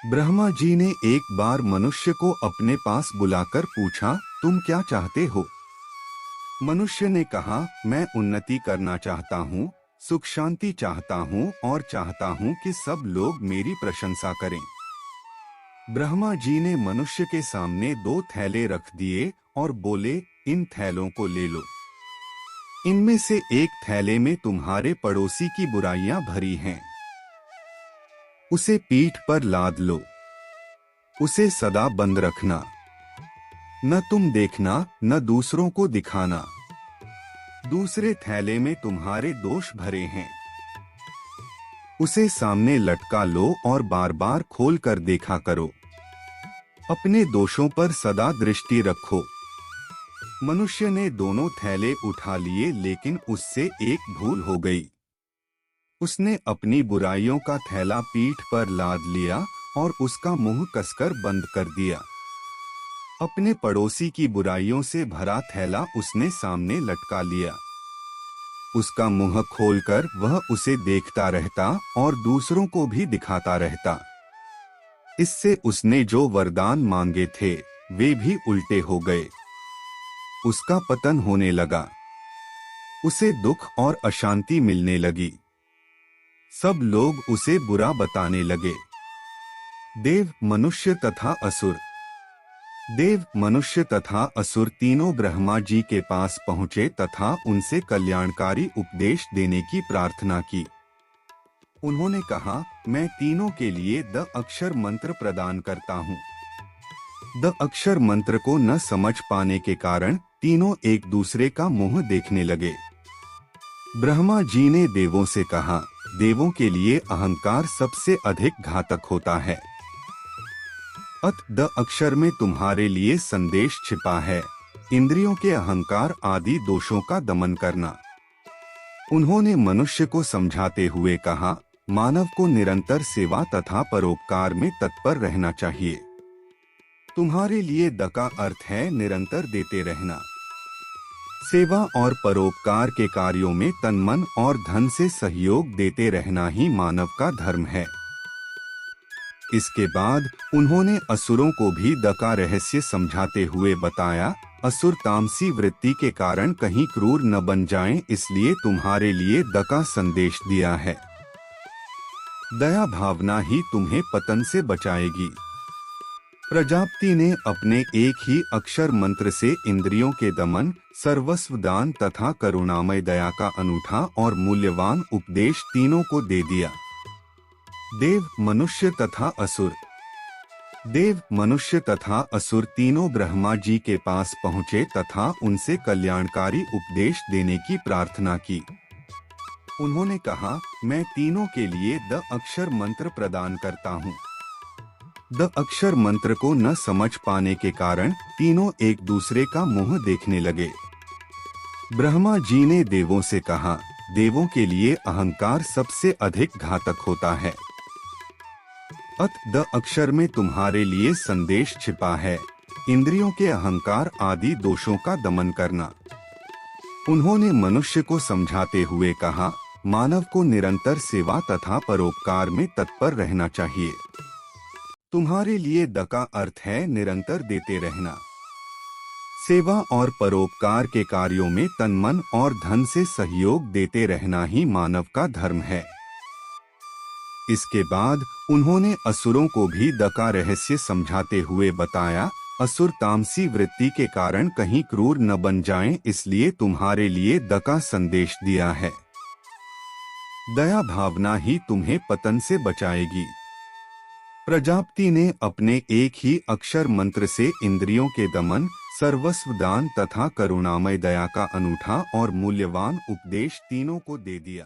ब्रह्मा जी ने एक बार मनुष्य को अपने पास बुलाकर पूछा, तुम क्या चाहते हो? मनुष्य ने कहा, मैं उन्नति करना चाहता हूँ, सुख शांति चाहता हूँ और चाहता हूँ कि सब लोग मेरी प्रशंसा करें। ब्रह्मा जी ने मनुष्य के सामने दो थैले रख दिए और बोले, इन थैलों को ले लो। इनमें से एक थैले में तुम्हारे पड़ोसी की बुराइयां भरी हैं। उसे पीठ पर लाद लो, उसे सदा बंद रखना, न तुम देखना न दूसरों को दिखाना। दूसरे थैले में तुम्हारे दोष भरे हैं, उसे सामने लटका लो और बार बार खोल कर देखा करो। अपने दोषों पर सदा दृष्टि रखो। मनुष्य ने दोनों थैले उठा लिए, लेकिन उससे एक भूल हो गई। उसने अपनी बुराइयों का थैला पीठ पर लाद लिया और उसका मुंह कसकर बंद कर दिया। अपने पड़ोसी की बुराइयों से भरा थैला उसने सामने लटका लिया। उसका मुंह खोलकर वह उसे देखता रहता और दूसरों को भी दिखाता रहता। इससे उसने जो वरदान मांगे थे वे भी उल्टे हो गए। उसका पतन होने लगा। उसे दुख और अशांति मिलने लगी। सब लोग उसे बुरा बताने लगे। देव, मनुष्य तथा असुर। देव, मनुष्य तथा असुर तीनों ब्रह्मा जी के पास पहुंचे तथा उनसे कल्याणकारी उपदेश देने की प्रार्थना की। उन्होंने कहा, मैं तीनों के लिए द अक्षर मंत्र प्रदान करता हूँ। द अक्षर मंत्र को न समझ पाने के कारण तीनों एक दूसरे का मुंह देखने लगे। ब्रह्मा जी ने देवों से कहा, देवों के लिए अहंकार सबसे अधिक घातक होता है। अत द अक्षर में तुम्हारे लिए संदेश छिपा है, इंद्रियों के अहंकार आदि दोषों का दमन करना। उन्होंने मनुष्य को समझाते हुए कहा, मानव को निरंतर सेवा तथा परोपकार में तत्पर रहना चाहिए। तुम्हारे लिए द का अर्थ है निरंतर देते रहना। सेवा और परोपकार के कार्यों में तन मन और धन से सहयोग देते रहना ही मानव का धर्म है। इसके बाद उन्होंने असुरों को भी द का रहस्य समझाते हुए बताया, असुर तामसी वृत्ति के कारण कहीं क्रूर न बन जाएं, इसलिए तुम्हारे लिए द का संदेश दिया है। दया भावना ही तुम्हें पतन से बचाएगी। प्रजापति ने अपने एक ही अक्षर मंत्र से इंद्रियों के दमन, सर्वस्व दान तथा करुणामय दया का अनूठा और मूल्यवान उपदेश तीनों को दे दिया। देव, मनुष्य तथा असुर। देव, मनुष्य तथा असुर तीनों ब्रह्मा जी के पास पहुँचे तथा उनसे कल्याणकारी उपदेश देने की प्रार्थना की। उन्होंने कहा, मैं तीनों के लिए द अक्षर मंत्र प्रदान करता हूँ। द अक्षर मंत्र को न समझ पाने के कारण तीनों एक दूसरे का मुंह देखने लगे। ब्रह्मा जी ने देवों से कहा, देवों के लिए अहंकार सबसे अधिक घातक होता है। अत द अक्षर में तुम्हारे लिए संदेश छिपा है, इंद्रियों के अहंकार आदि दोषों का दमन करना। उन्होंने मनुष्य को समझाते हुए कहा, मानव को निरंतर सेवा तथा परोपकार में तत्पर रहना चाहिए। तुम्हारे लिए द का अर्थ है निरंतर देते रहना। सेवा और परोपकार के कार्यों में तन मन और धन से सहयोग देते रहना ही मानव का धर्म है। इसके बाद उन्होंने असुरों को भी द का रहस्य समझाते हुए बताया, असुर तामसी वृत्ति के कारण कहीं क्रूर न बन जाएं, इसलिए तुम्हारे लिए द का संदेश दिया है। दया भावना ही तुम्हें पतन से बचाएगी। प्रजापति ने अपने एक ही अक्षर मंत्र से इंद्रियों के दमन, सर्वस्व दान तथा करुणामय दया का अनूठा और मूल्यवान उपदेश तीनों को दे दिया।